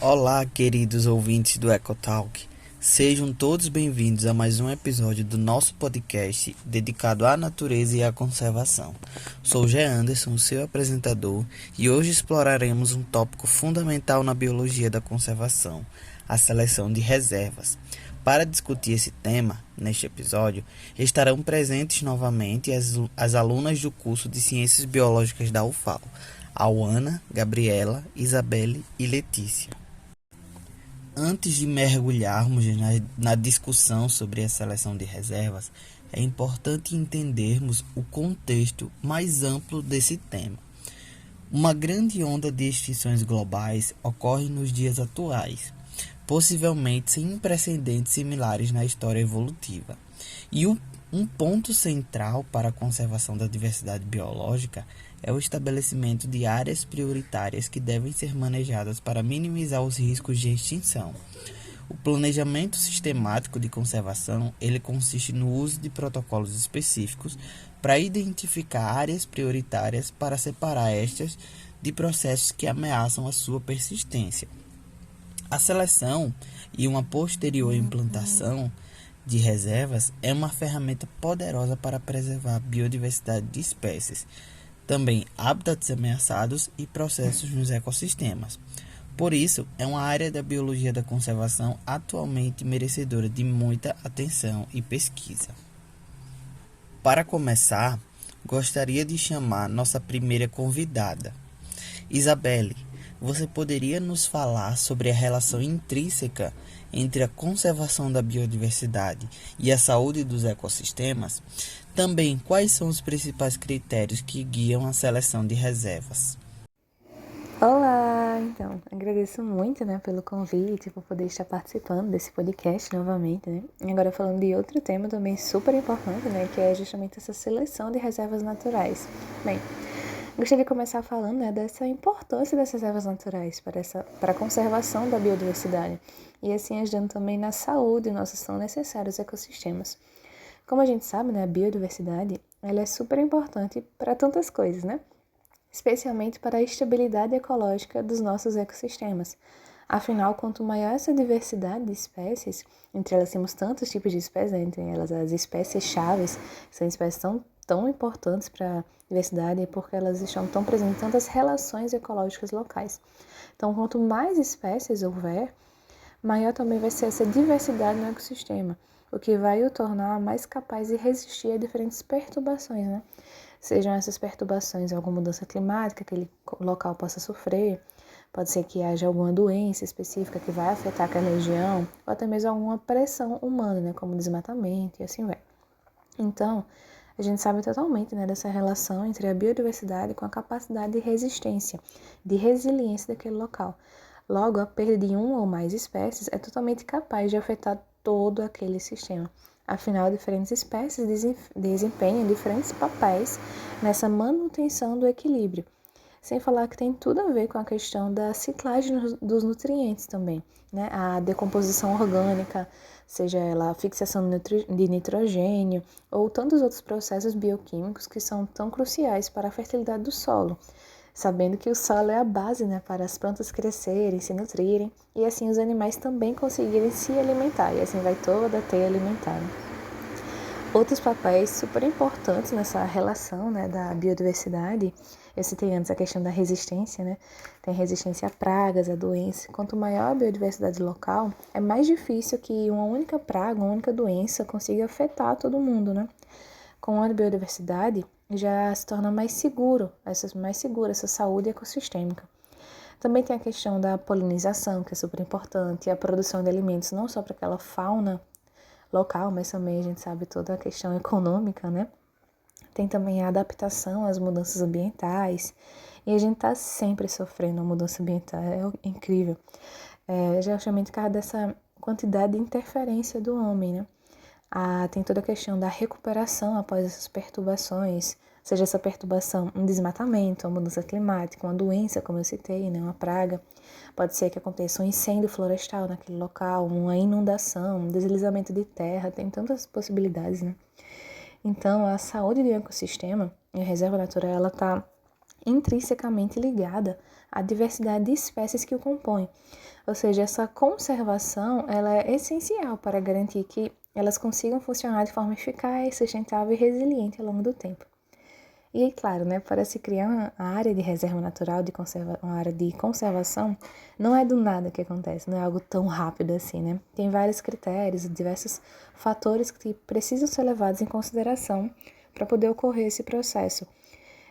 Olá, queridos ouvintes do EcoTalk. Sejam todos bem-vindos a mais um episódio do nosso podcast dedicado à natureza e à conservação. Sou Gé Anderson, o seu apresentador, e hoje exploraremos um tópico fundamental na biologia da conservação, a seleção de reservas. Para discutir esse tema, neste episódio, estarão presentes novamente as alunas do curso de Ciências Biológicas da UFAL, Auana, Gabriela, Isabelle e Letícia. Antes de mergulharmos na discussão sobre a seleção de reservas, é importante entendermos o contexto mais amplo desse tema. Uma grande onda de extinções globais ocorre nos dias atuais, possivelmente sem precedentes similares na história evolutiva. Um ponto central para a conservação da diversidade biológica é o estabelecimento de áreas prioritárias que devem ser manejadas para minimizar os riscos de extinção. O planejamento sistemático de conservação, ele consiste no uso de protocolos específicos para identificar áreas prioritárias para separar estas de processos que ameaçam a sua persistência. A seleção e uma posterior implantação de reservas é uma ferramenta poderosa para preservar a biodiversidade de espécies, também habitats ameaçados e processos nos ecossistemas. Por isso, é uma área da biologia da conservação atualmente merecedora de muita atenção e pesquisa. Para começar, gostaria de chamar nossa primeira convidada. Isabelle, você poderia nos falar sobre a relação intrínseca entre a conservação da biodiversidade e a saúde dos ecossistemas? Também, quais são os principais critérios que guiam a seleção de reservas? Olá! Então, agradeço muito, pelo convite, por poder estar participando desse podcast novamente, E agora falando de outro tema também super importante, que é justamente essa seleção de reservas naturais. Bem, gostaria de começar falando, dessa importância das reservas naturais para a conservação da biodiversidade e assim ajudando também na saúde nossos tão necessários ecossistemas. Como a gente sabe, a biodiversidade, ela é super importante para tantas coisas, especialmente para a estabilidade ecológica dos nossos ecossistemas. Afinal, quanto maior essa diversidade de espécies, entre elas temos tantos tipos de espécies, entre elas as espécies chaves, que são espécies tão importantes para a diversidade, porque elas estão presentes em tantas relações ecológicas locais. Então, quanto mais espécies houver, maior também vai ser essa diversidade no ecossistema, o que vai o tornar mais capaz de resistir a diferentes perturbações, Sejam essas perturbações alguma mudança climática que aquele local possa sofrer, pode ser que haja alguma doença específica que vai afetar aquela região, ou até mesmo alguma pressão humana, como desmatamento e assim vai. Então, a gente sabe totalmente, dessa relação entre a biodiversidade com a capacidade de resistência, de resiliência daquele local. Logo, a perda de uma ou mais espécies é totalmente capaz de afetar todo aquele sistema. Afinal, diferentes espécies desempenham diferentes papéis nessa manutenção do equilíbrio. Sem falar que tem tudo a ver com a questão da ciclagem dos nutrientes também, A decomposição orgânica, seja ela a fixação de nitrogênio ou tantos outros processos bioquímicos que são tão cruciais para a fertilidade do solo, sabendo que o solo é a base, para as plantas crescerem, se nutrirem e assim os animais também conseguirem se alimentar e assim vai toda a teia alimentar. Outros papéis super importantes nessa relação, da biodiversidade, eu citei antes a questão da resistência, Tem resistência a pragas, a doenças. Quanto maior a biodiversidade local, é mais difícil que uma única praga, uma única doença consiga afetar todo mundo, Com a biodiversidade, já se torna mais segura essa saúde ecossistêmica. Também tem a questão da polinização, que é super importante, e a produção de alimentos não só para aquela fauna local, mas também a gente sabe toda a questão econômica, Tem também a adaptação às mudanças ambientais, e a gente está sempre sofrendo a mudança ambiental, é incrível. Justamente por causa dessa quantidade de interferência do homem, tem toda a questão da recuperação após essas perturbações, seja essa perturbação um desmatamento, uma mudança climática, uma doença, como eu citei, uma praga. Pode ser que aconteça um incêndio florestal naquele local, uma inundação, um deslizamento de terra, tem tantas possibilidades, Então, a saúde do ecossistema e a reserva natural, ela está intrinsecamente ligada à diversidade de espécies que o compõem. Ou seja, essa conservação ela é essencial para garantir que elas consigam funcionar de forma eficaz, sustentável e resiliente ao longo do tempo. E, claro, para se criar uma área de reserva natural, uma área de conservação, não é do nada que acontece, não é algo tão rápido assim, né? Tem vários critérios, diversos fatores que precisam ser levados em consideração para poder ocorrer esse processo.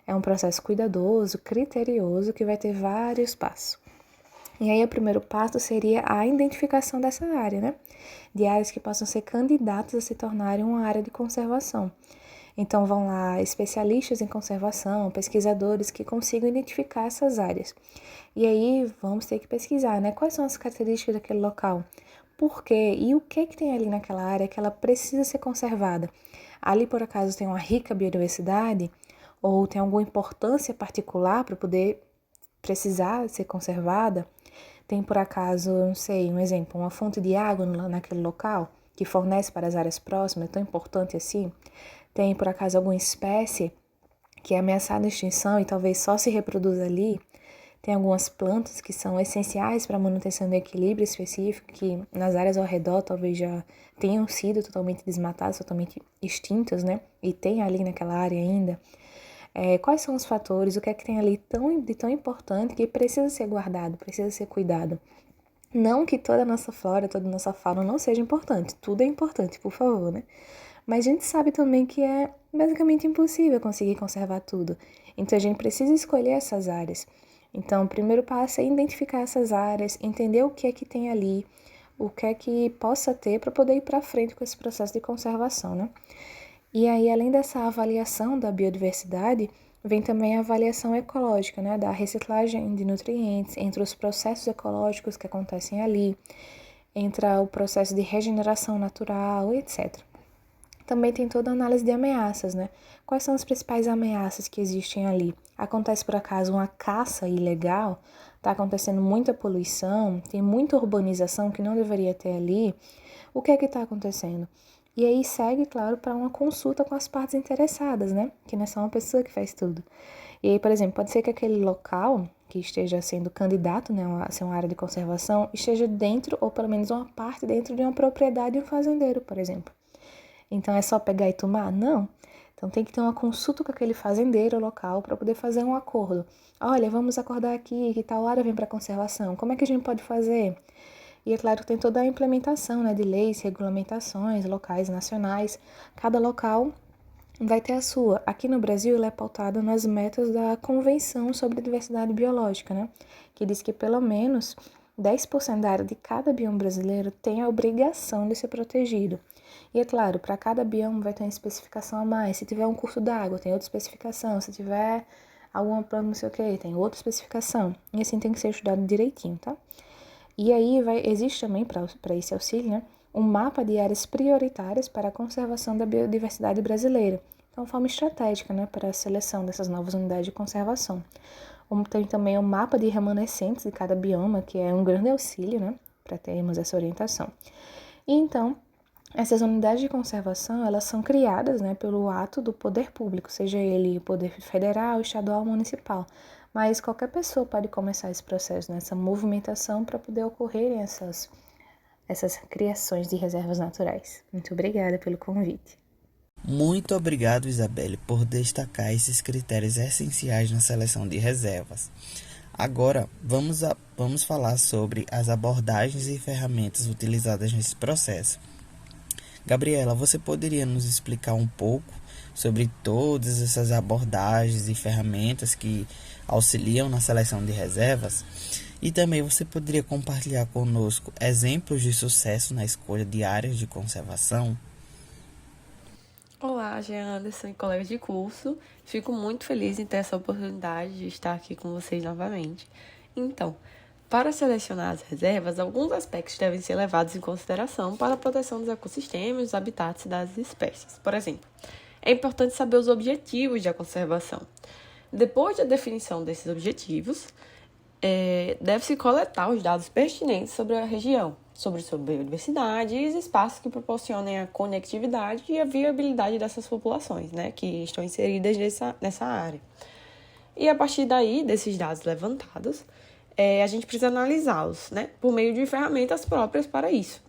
É um processo cuidadoso, criterioso, que vai ter vários passos. E aí o primeiro passo seria a identificação dessa área, né? De áreas que possam ser candidatas a se tornarem uma área de conservação. Então vão lá especialistas em conservação, pesquisadores que consigam identificar essas áreas. E aí vamos ter que pesquisar, né? Quais são as características daquele local? Por quê? E o que tem ali naquela área que ela precisa ser conservada? Ali, por acaso, tem uma rica biodiversidade? Ou tem alguma importância particular para poder precisar ser conservada? Tem, por acaso, não sei, um exemplo, uma fonte de água naquele local que fornece para as áreas próximas, é tão importante assim? Tem, por acaso, alguma espécie que é ameaçada de extinção e talvez só se reproduza ali? Tem algumas plantas que são essenciais para a manutenção do equilíbrio específico, que nas áreas ao redor talvez já tenham sido totalmente desmatadas, totalmente extintas, né? E tem ali naquela área ainda. Quais são os fatores, o que é que tem ali de tão importante que precisa ser guardado, precisa ser cuidado? Não que toda a nossa flora, toda a nossa fauna não seja importante, tudo é importante, por favor, né? Mas a gente sabe também que é basicamente impossível conseguir conservar tudo. Então a gente precisa escolher essas áreas. Então o primeiro passo é identificar essas áreas, entender o que é que tem ali, o que é que possa ter para poder ir para frente com esse processo de conservação, né? E aí, além dessa avaliação da biodiversidade, vem também a avaliação ecológica, né, da reciclagem de nutrientes, entre os processos ecológicos que acontecem ali, entre o processo de regeneração natural, etc. Também tem toda a análise de ameaças, né? Quais são as principais ameaças que existem ali? Acontece, por acaso, uma caça ilegal? Está acontecendo muita poluição? Tem muita urbanização que não deveria ter ali? O que é que está acontecendo? E aí segue, claro, para uma consulta com as partes interessadas, né? Que não é só uma pessoa que faz tudo. E aí, por exemplo, pode ser que aquele local que esteja sendo candidato, né, a ser uma área de conservação, esteja dentro, ou pelo menos uma parte dentro de uma propriedade de um fazendeiro, por exemplo. Então é só pegar e tomar? Não. Então tem que ter uma consulta com aquele fazendeiro local para poder fazer um acordo. Olha, vamos acordar aqui que tal área vem para conservação. Como é que a gente pode fazer? E é claro que tem toda a implementação, né, de leis, regulamentações locais, nacionais. Cada local vai ter a sua. Aqui no Brasil, ela é pautada nas metas da Convenção sobre a Diversidade Biológica, né? Que diz que pelo menos 10% da área de cada bioma brasileiro tem a obrigação de ser protegido. E é claro, para cada bioma vai ter uma especificação a mais. Se tiver um curso d'água, tem outra especificação. Se tiver alguma planta não sei o que, tem outra especificação. E assim tem que ser estudado direitinho, tá? E aí existe também, para esse auxílio, né, um mapa de áreas prioritárias para a conservação da biodiversidade brasileira. É uma forma estratégica, né, para a seleção dessas novas unidades de conservação. Tem também um mapa de remanescentes de cada bioma, que é um grande auxílio, né, para termos essa orientação. E então, essas unidades de conservação, elas são criadas, né, pelo ato do poder público, seja ele o poder federal, estadual ou municipal. Mas qualquer pessoa pode começar esse processo, né, essa movimentação para poder ocorrerem essas criações de reservas naturais. Muito obrigada pelo convite. Muito obrigado, Isabelle, por destacar esses critérios essenciais na seleção de reservas. Agora, vamos falar sobre as abordagens e ferramentas utilizadas nesse processo. Gabriela, você poderia nos explicar um pouco sobre todas essas abordagens e ferramentas que auxiliam na seleção de reservas? E também você poderia compartilhar conosco exemplos de sucesso na escolha de áreas de conservação? Olá, Jean Anderson e colegas de curso. Fico muito feliz em ter essa oportunidade de estar aqui com vocês novamente. Então, para selecionar as reservas, alguns aspectos devem ser levados em consideração para a proteção dos ecossistemas, dos habitats e das espécies. Por exemplo, é importante saber os objetivos da conservação. Depois da definição desses objetivos, deve-se coletar os dados pertinentes sobre a região, sobre sua biodiversidade e os espaços que proporcionem a conectividade e a viabilidade dessas populações, né, que estão inseridas nessa área. E a partir daí, desses dados levantados, a gente precisa analisá-los, né, por meio de ferramentas próprias para isso.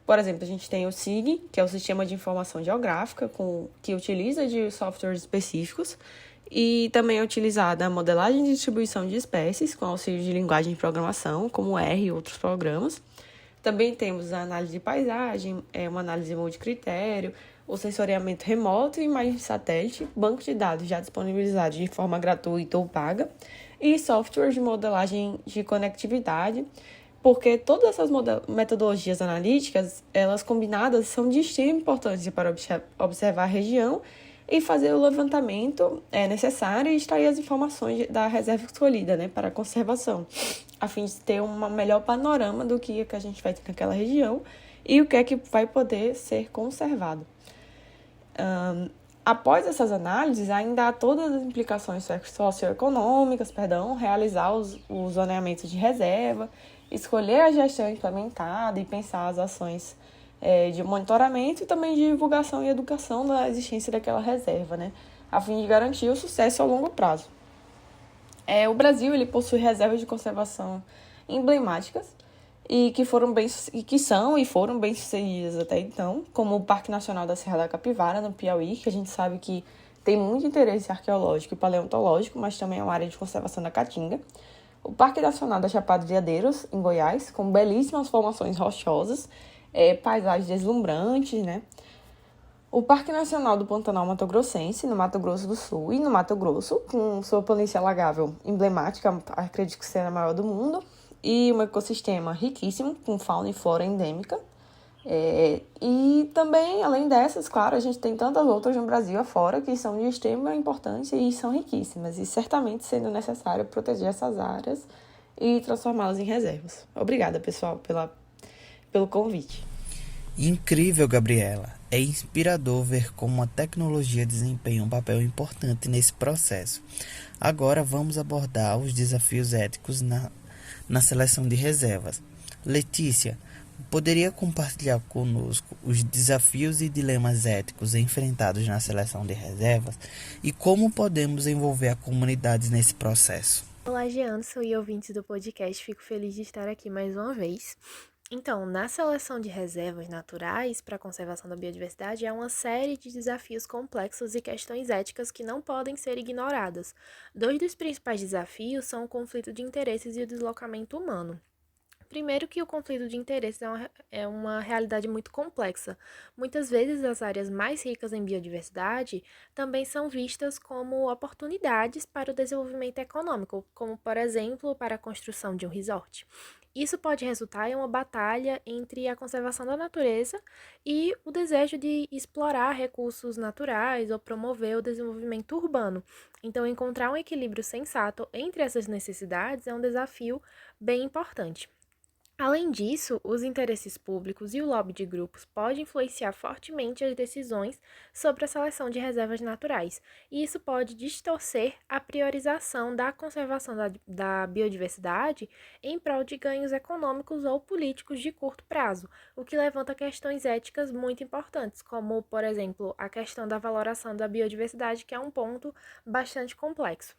Por exemplo, a gente tem o SIG, que é o Sistema de Informação Geográfica, que utiliza de softwares específicos, e também é utilizada a modelagem de distribuição de espécies, com auxílio de linguagem de programação, como R e outros programas. Também temos a análise de paisagem, uma análise multicritério, o sensoriamento remoto e imagem de satélite, banco de dados já disponibilizados de forma gratuita ou paga, e softwares de modelagem de conectividade, porque todas essas metodologias analíticas, elas combinadas, são de extrema importância para observar a região e fazer o levantamento necessário e extrair as informações da reserva escolhida, né, para a conservação, a fim de ter um melhor panorama do que a gente vai ter naquela região e o que é que vai poder ser conservado. Após essas análises, ainda há todas as implicações socioeconômicas, realizar os zoneamentos de reserva, escolher a gestão implementada e pensar as ações de monitoramento e também de divulgação e educação da existência daquela reserva, né, a fim de garantir o sucesso a longo prazo. O Brasil ele possui reservas de conservação emblemáticas e que foram bem sucedidas até então, como o Parque Nacional da Serra da Capivara, no Piauí, que a gente sabe que tem muito interesse arqueológico e paleontológico, mas também é uma área de conservação da Caatinga. O Parque Nacional da Chapada de Veadeiros, em Goiás, com belíssimas formações rochosas, paisagens deslumbrantes, né? O Parque Nacional do Pantanal Mato Grossense, no Mato Grosso do Sul e no Mato Grosso, com sua planície alagável emblemática, acredito que seja a maior do mundo, e um ecossistema riquíssimo, com fauna e flora endêmica. E também, além dessas, claro, a gente tem tantas outras no Brasil afora que são de extrema importância e são riquíssimas, e certamente sendo necessário proteger essas áreas e transformá-las em reservas. Obrigada, pessoal, pelo convite. Incrível, Gabriela. É inspirador ver como a tecnologia desempenha um papel importante nesse processo. Agora vamos abordar os desafios éticos na seleção de reservas. Letícia, poderia compartilhar conosco os desafios e dilemas éticos enfrentados na seleção de reservas e como podemos envolver a comunidade nesse processo? Olá, Jeanson e ouvintes do podcast, fico feliz de estar aqui mais uma vez. Então, na seleção de reservas naturais para a conservação da biodiversidade, há uma série de desafios complexos e questões éticas que não podem ser ignoradas. Dois dos principais desafios são o conflito de interesses e o deslocamento humano. Primeiro que o conflito de interesses é uma realidade muito complexa. Muitas vezes as áreas mais ricas em biodiversidade também são vistas como oportunidades para o desenvolvimento econômico, como, por exemplo, para a construção de um resort. Isso pode resultar em uma batalha entre a conservação da natureza e o desejo de explorar recursos naturais ou promover o desenvolvimento urbano. Então, encontrar um equilíbrio sensato entre essas necessidades é um desafio bem importante. Além disso, os interesses públicos e o lobby de grupos podem influenciar fortemente as decisões sobre a seleção de reservas naturais, e isso pode distorcer a priorização da conservação da biodiversidade em prol de ganhos econômicos ou políticos de curto prazo, o que levanta questões éticas muito importantes, como, por exemplo, a questão da valoração da biodiversidade, que é um ponto bastante complexo.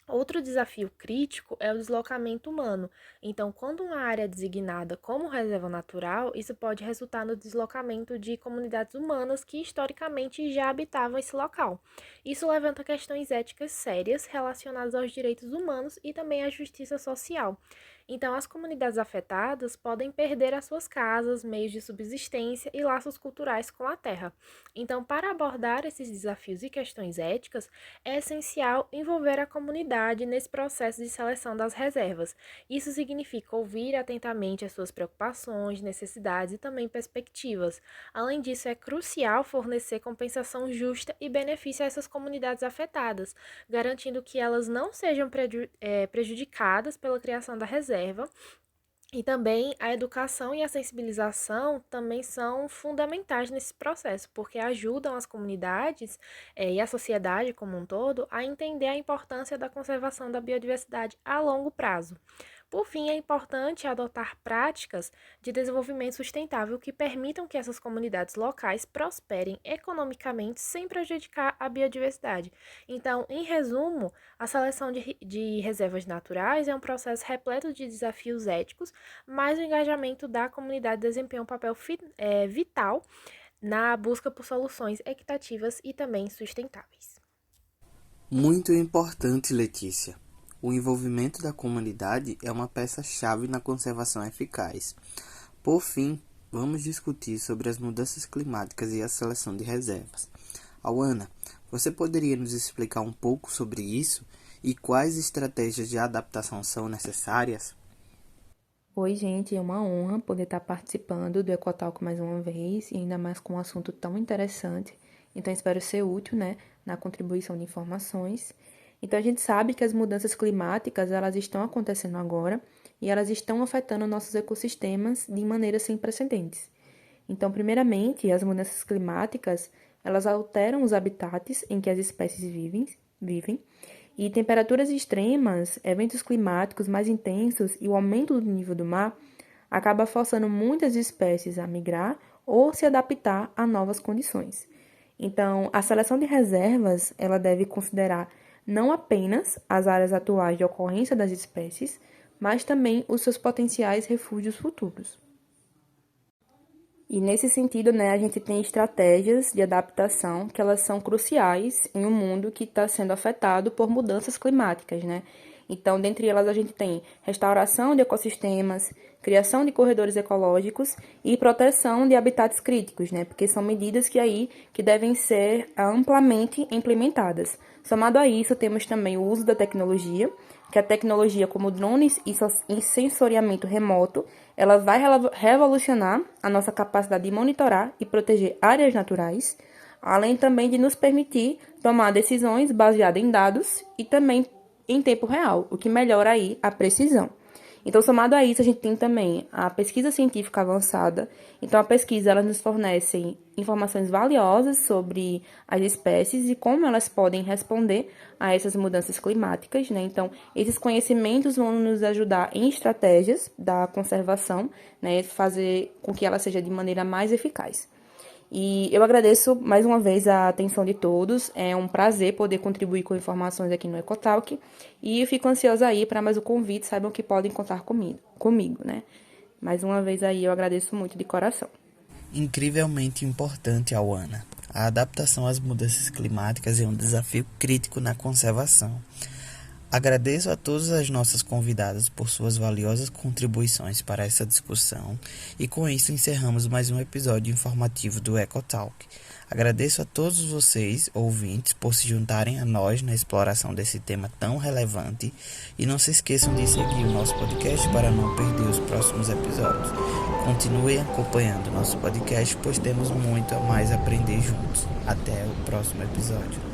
Outro desafio crítico é o deslocamento humano. Então, quando uma área é designada como reserva natural, isso pode resultar no deslocamento de comunidades humanas que historicamente já habitavam esse local. Isso levanta questões éticas sérias relacionadas aos direitos humanos e também à justiça social. Então, as comunidades afetadas podem perder as suas casas, meios de subsistência e laços culturais com a terra. Então, para abordar esses desafios e questões éticas, é essencial envolver a comunidade nesse processo de seleção das reservas. Isso significa ouvir atentamente as suas preocupações, necessidades e também perspectivas. Além disso, é crucial fornecer compensação justa e benefício a essas comunidades afetadas, garantindo que elas não sejam prejudicadas pela criação da reserva. E também a educação e a sensibilização também são fundamentais nesse processo, porque ajudam as comunidades e a sociedade como um todo a entender a importância da conservação da biodiversidade a longo prazo. Por fim, é importante adotar práticas de desenvolvimento sustentável que permitam que essas comunidades locais prosperem economicamente sem prejudicar a biodiversidade. Então, em resumo, a seleção de reservas naturais é um processo repleto de desafios éticos, mas o engajamento da comunidade desempenha um papel vital na busca por soluções equitativas e também sustentáveis. Muito importante, Letícia. O envolvimento da comunidade é uma peça-chave na conservação eficaz. Por fim, vamos discutir sobre as mudanças climáticas e a seleção de reservas. Auana, você poderia nos explicar um pouco sobre isso e quais estratégias de adaptação são necessárias? Oi, gente, é uma honra poder estar participando do Ecotalk mais uma vez, e ainda mais com um assunto tão interessante. Então, espero ser útil, na contribuição de informações. Então, a gente sabe que as mudanças climáticas, elas estão acontecendo agora e elas estão afetando nossos ecossistemas de maneira sem precedentes. Então, primeiramente, as mudanças climáticas, elas alteram os habitats em que as espécies vivem e temperaturas extremas, eventos climáticos mais intensos e o aumento do nível do mar acaba forçando muitas espécies a migrar ou se adaptar a novas condições. Então, a seleção de reservas, ela deve considerar não apenas as áreas atuais de ocorrência das espécies, mas também os seus potenciais refúgios futuros. E nesse sentido, a gente tem estratégias de adaptação que elas são cruciais em um mundo que está sendo afetado por mudanças climáticas, Então, dentre elas, a gente tem restauração de ecossistemas, criação de corredores ecológicos e proteção de habitats críticos, Porque são medidas que devem ser amplamente implementadas. Somado a isso, temos também o uso da tecnologia, que a tecnologia como drones e sensoriamento remoto, ela vai revolucionar a nossa capacidade de monitorar e proteger áreas naturais, além também de nos permitir tomar decisões baseadas em dados e também em tempo real, o que melhora aí a precisão. Então, somado a isso, a gente tem também a pesquisa científica avançada. Então, a pesquisa, ela nos fornece informações valiosas sobre as espécies e como elas podem responder a essas mudanças climáticas, Então, esses conhecimentos vão nos ajudar em estratégias da conservação, fazer com que ela seja de maneira mais eficaz. E eu agradeço mais uma vez a atenção de todos. É um prazer poder contribuir com informações aqui no Ecotalk. E eu fico ansiosa aí para mais um convite. Saibam que podem contar comigo, Mais uma vez aí eu agradeço muito de coração. Incrivelmente importante, Auana. A adaptação às mudanças climáticas é um desafio crítico na conservação. Agradeço a todas as nossas convidadas por suas valiosas contribuições para essa discussão e com isso encerramos mais um episódio informativo do Ecotalk. Agradeço a todos vocês, ouvintes, por se juntarem a nós na exploração desse tema tão relevante e não se esqueçam de seguir o nosso podcast para não perder os próximos episódios. Continuem acompanhando nosso podcast, pois temos muito a mais aprender juntos. Até o próximo episódio.